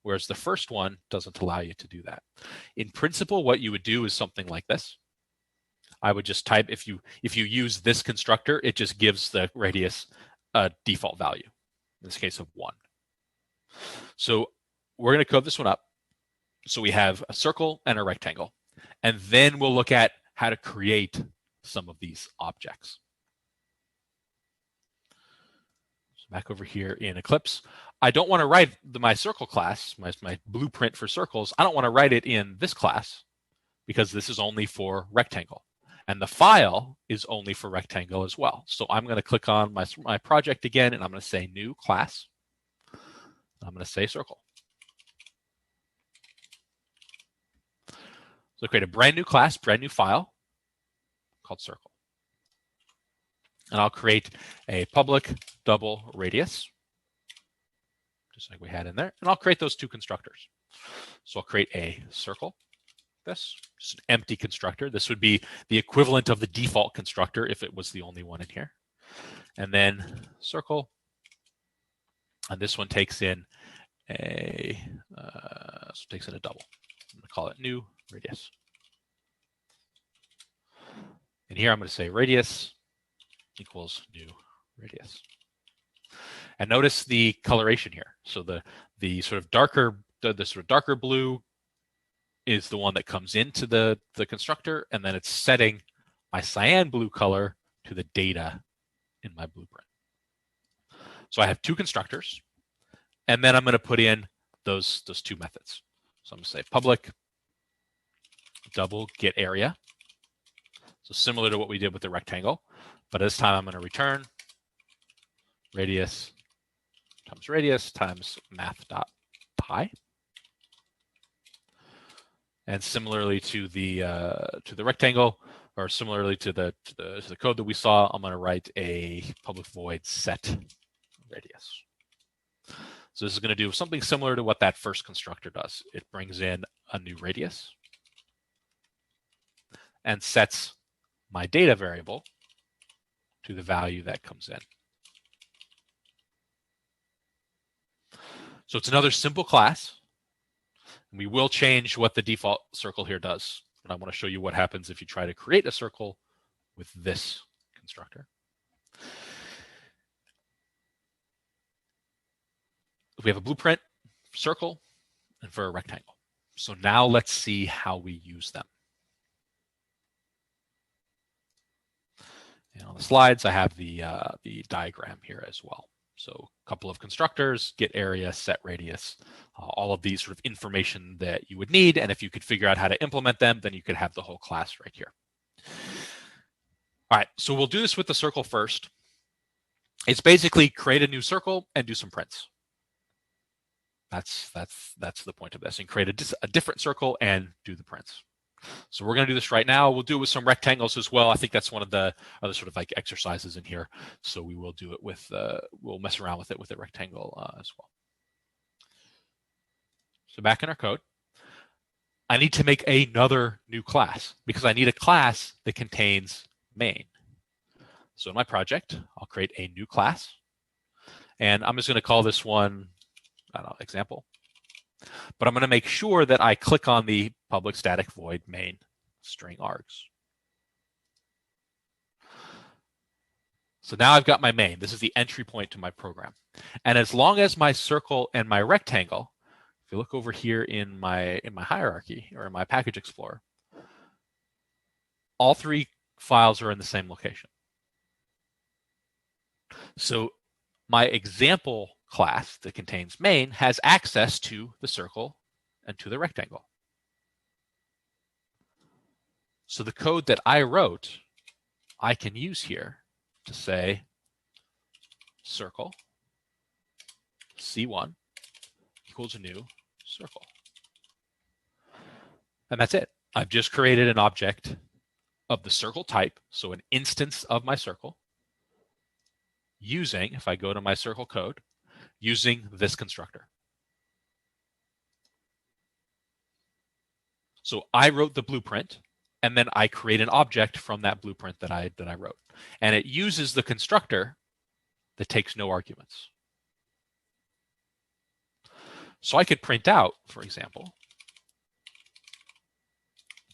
Whereas the first one doesn't allow you to do that. In principle, what you would do is something like this. I would just type, if you use this constructor, it just gives the radius a default value, in this case of 1. So we're going to code this one up. So we have a circle and a rectangle. And then we'll look at how to create some of these objects. So back over here in Eclipse, I don't want to write my circle class, my blueprint for circles. I don't want to write it in this class because this is only for rectangle. And the file is only for rectangle as well. So I'm going to click on my project again, and I'm going to say new class. I'm going to say circle. So create a brand new class, brand new file called circle. And I'll create a public double radius, just like we had in there. And I'll create those two constructors. So I'll create a circle, this, just an empty constructor. This would be the equivalent of the default constructor if it was the only one in here. And then circle. And this one takes in a double. I'm going to call it new radius. And here I'm going to say radius equals new radius. And notice the coloration here. So the sort of darker blue is the one that comes into the constructor, and then it's setting my cyan blue color to the data in my blueprint. So I have two constructors, and then I'm going to put in those two methods. So I'm going to say public double getArea. So similar to what we did with the rectangle, but this time I'm going to return radius times math.pi. And similarly to the rectangle, or similarly to the code that we saw, I'm going to write a public void set radius. So this is going to do something similar to what that first constructor does. It brings in a new radius and sets my data variable to the value that comes in. So it's another simple class. We will change what the default circle here does And I want to show you what happens if you try to create a circle with this constructor. We have a blueprint for circle and for a rectangle. So now let's see how we use them. And on the slides, I have the diagram here as well. So a couple of constructors, get area, set radius, all of these sort of information that you would need. And if you could figure out how to implement them, then you could have the whole class right here. All right, so we'll do this with the circle first. It's basically create a new circle and do some prints. That's the point of this, and create a different circle and do the prints. So we're going to do this right now. We'll do it with some rectangles as well. I think that's one of the other sort of like exercises in here. So we will do it with, we'll mess around with it with a rectangle as well. So back in our code, I need to make another new class because I need a class that contains main. So in my project, I'll create a new class, and I'm just going to call this one, I don't know, example. But I'm going to make sure that I click on the public static void main string args. So now I've got my main. This is the entry point to my program. And as long as my circle and my rectangle, if you look over here in my hierarchy or in my package explorer, all three files are in the same location. So my example class that contains main has access to the circle and to the rectangle. So the code that I wrote, I can use here to say circle C1 equals a new circle. And that's it. I've just created an object of the circle type, so an instance of my circle, using, if I go to my circle code, using this constructor. So I wrote the blueprint, and then I create an object from that blueprint that I wrote. And it uses the constructor that takes no arguments. So I could print out, for example,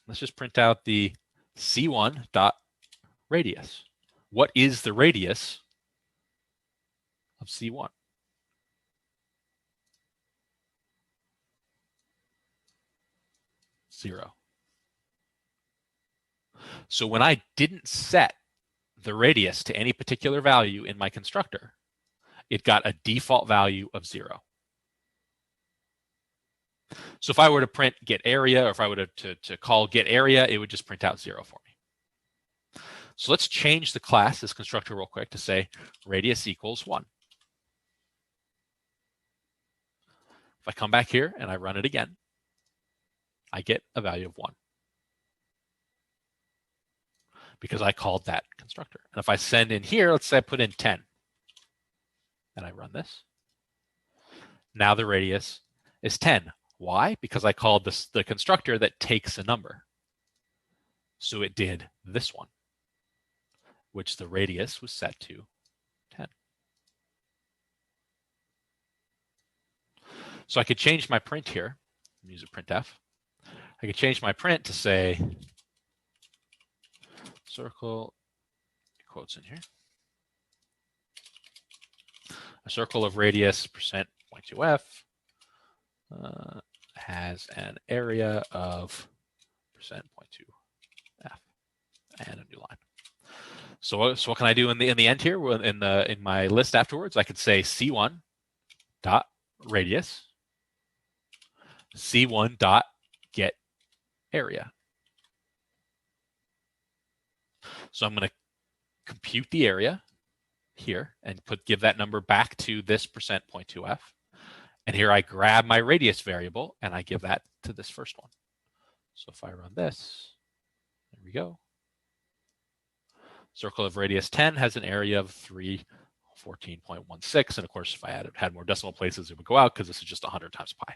let's just print out the C1.radius. What is the radius of C1? 0. So when I didn't set the radius to any particular value in my constructor, it got a default value of 0. So if I were to print get area, or if I were to call get area, it would just print out 0 for me. So let's change the class, this constructor, real quick to say radius equals 1. If I come back here and I run it again, I get a value of 1 because I called that constructor. And if I send in here, let's say I put in 10 and I run this, now the radius is 10. Why? Because I called this the constructor that takes a number. So it did this one, which the radius was set to 10. So I could change my print here, use a printf. I could change my print to say circle, quotes in here, a circle of radius %.2f has an area of %.2f and a new line. So what can I do in the end here? In my list afterwards, I could say C1 dot radius, C1 dot get area. So I'm going to compute the area here and give that number back to this %.2f. And here I grab my radius variable and I give that to this first one. So if I run this, there we go. Circle of radius 10 has an area of 314.16. And of course, if I had more decimal places, it would go out because this is just 100 times pi.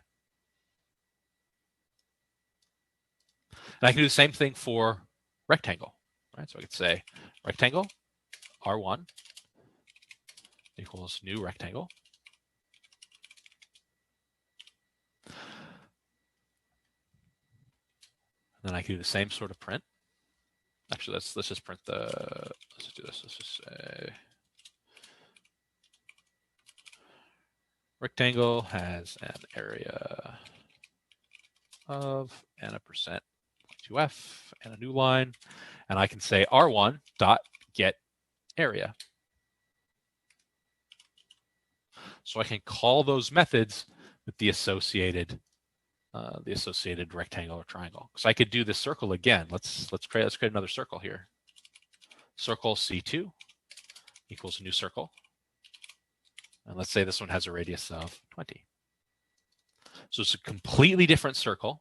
And I can do the same thing for rectangle. Right? So I could say rectangle R1 equals new rectangle. Then I can do the same sort of print. Actually, let's just print the, let's just do this. Let's just say rectangle has an area of and a percent 2f and a new line. And I can say R1 dot get area. So I can call those methods with the associated rectangle or triangle. So I could do this circle again. Let's create another circle here. Circle C2 equals a new circle. And let's say this one has a radius of 20. So it's a completely different circle.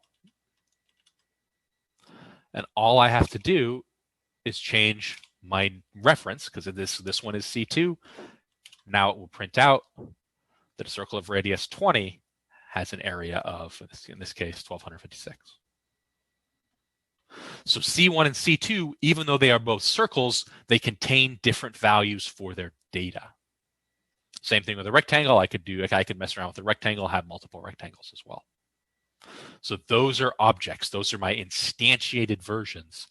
And all I have to do is change my reference, because this one is C2. Now it will print out that a circle of radius 20 has an area of, in this case, 1256. So C1 and C2, even though they are both circles, they contain different values for their data. Same thing with a rectangle. I could mess around with a rectangle, have multiple rectangles as well. So those are objects. Those are my instantiated versions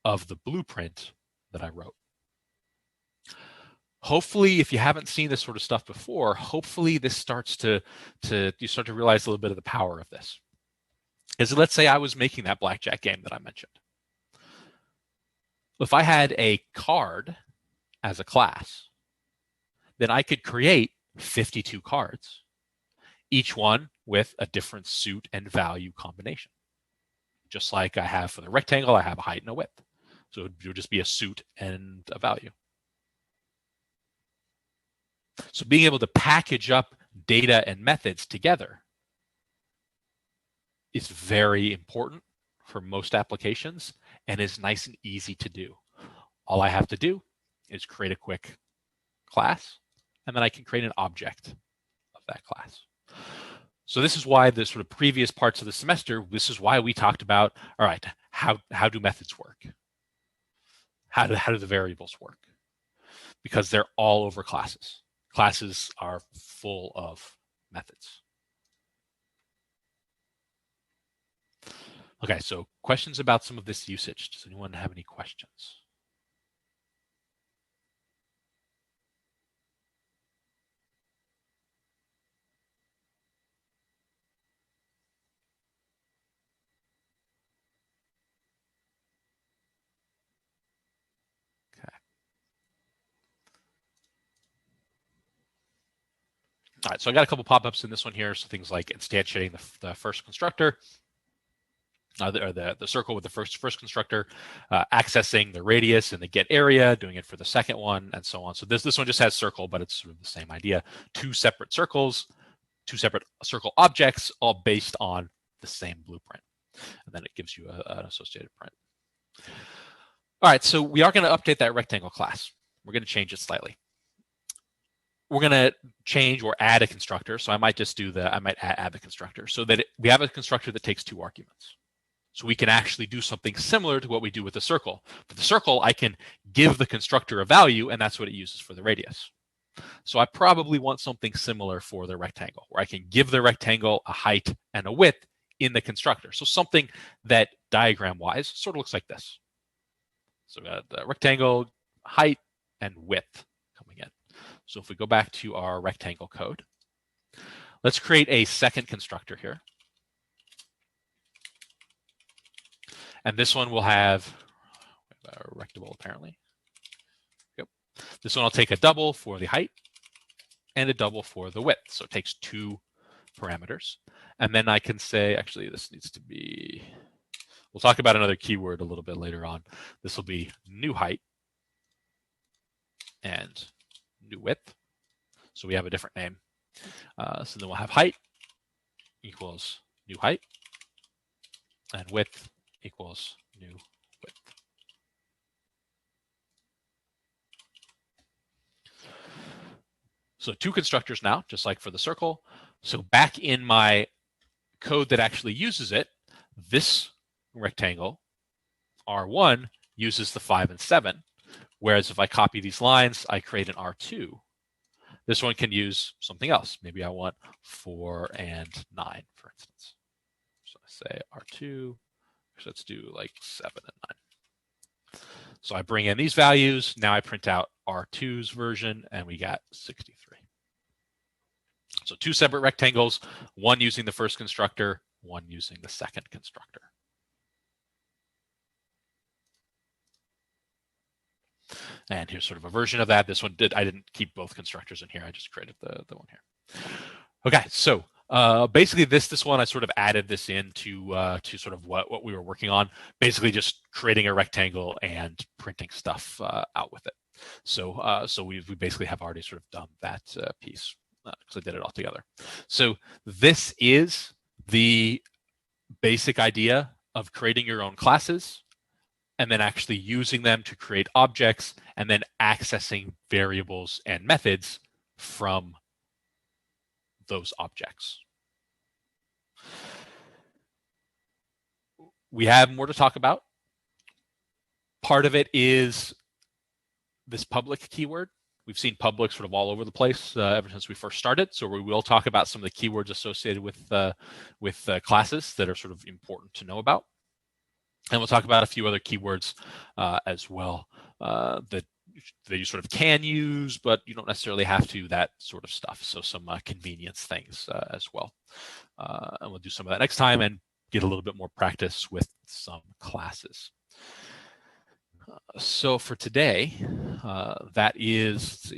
of the blueprint that I wrote. Hopefully, if you haven't seen this sort of stuff before, hopefully this starts you start to realize a little bit of the power of this. Because let's say I was making that blackjack game that I mentioned. If I had a card as a class, then I could create 52 cards, each one with a different suit and value combination. Just like I have for the rectangle, I have a height and a width. So it would just be a suit and a value. So being able to package up data and methods together is very important for most applications and is nice and easy to do. All I have to do is create a quick class, and then I can create an object of that class. So this is why the sort of previous parts of the semester, this is why we talked about, all right, how do methods work? How do the variables work? Because they're all over classes. Classes are full of methods. Okay, so questions about some of this usage. Does anyone have any questions? All right, so I got a couple pop-ups in this one here. So things like instantiating the first constructor, or the circle with the first constructor, accessing the radius and the get area, doing it for the second one, and so on. So this one just has circle, but it's sort of the same idea. Two separate circles, two separate circle objects, all based on the same blueprint. And then it gives you an associated print. All right, so we are going to update that rectangle class. We're going to change it slightly. We're going to change or add a constructor. So I might just do add the constructor so that we have a constructor that takes 2 arguments. So we can actually do something similar to what we do with the circle. For the circle, I can give the constructor a value, and that's what it uses for the radius. So I probably want something similar for the rectangle, where I can give the rectangle a height and a width in the constructor. So something that diagram-wise sort of looks like this. So we got the rectangle, height, and width coming in. So if we go back to our rectangle code, let's create a second constructor here. And this one will have a rectangle apparently. Yep. This one will take a double for the height and a double for the width. So it takes 2 parameters. And then I can say, actually, this needs to be, we'll talk about another keyword a little bit later on. This will be new height and new width. So we have a different name. So then we'll have height equals new height and width equals new width. So 2 constructors now, just like for the circle. So back in my code that actually uses it, this rectangle, R1, uses the 5 and 7. Whereas if I copy these lines, I create an R2. This one can use something else. Maybe I want 4 and 9, for instance. So I say R2, So let's do like 7 and 9. So I bring in these values. Now I print out R2's version, and we got 63. So 2 separate rectangles, one using the first constructor, one using the second constructor. And here's sort of a version of that. This one I didn't keep both constructors in here. I just created the one here. Okay, so basically this one I sort of added this in to sort of what we were working on. Basically just creating a rectangle and printing stuff out with it. So we basically have already sort of done that piece because I did it all together. So this is the basic idea of creating your own classes and then actually using them to create objects and then accessing variables and methods from those objects. We have more to talk about. Part of it is this public keyword. We've seen public sort of all over the place ever since we first started. So we will talk about some of the keywords associated with classes that are sort of important to know about. And we'll talk about a few other keywords as well that you sort of can use, but you don't necessarily have to, that sort of stuff. So some convenience things as well. And we'll do some of that next time and get a little bit more practice with some classes. So for today, that is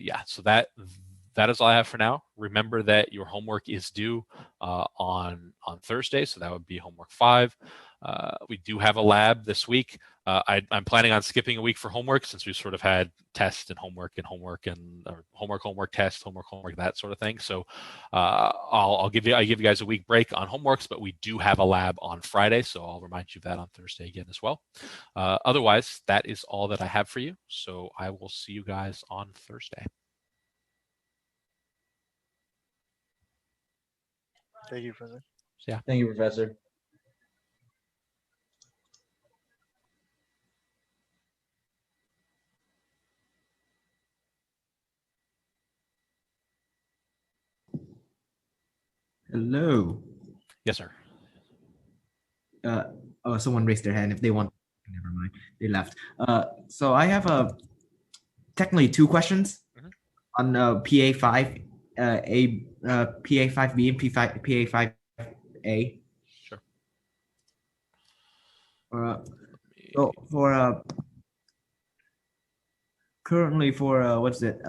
all I have for now. Remember that your homework is due on Thursday, so that would be homework 5. We do have a lab this week. I'm planning on skipping a week for homework since we've sort of had test and homework and homework, test, homework, that sort of thing. So I give you guys a week break on homeworks, but we do have a lab on Friday, so I'll remind you of that on Thursday again as well. Otherwise, that is all that I have for you. So I will see you guys on Thursday. Thank you, Professor. Yeah. Thank you, Professor. Hello. Yes, sir. Someone raised their hand if they want. Never mind, they left. So I have technically 2 questions on PA5, PA5B and PA5A. Sure. So for currently for what's it?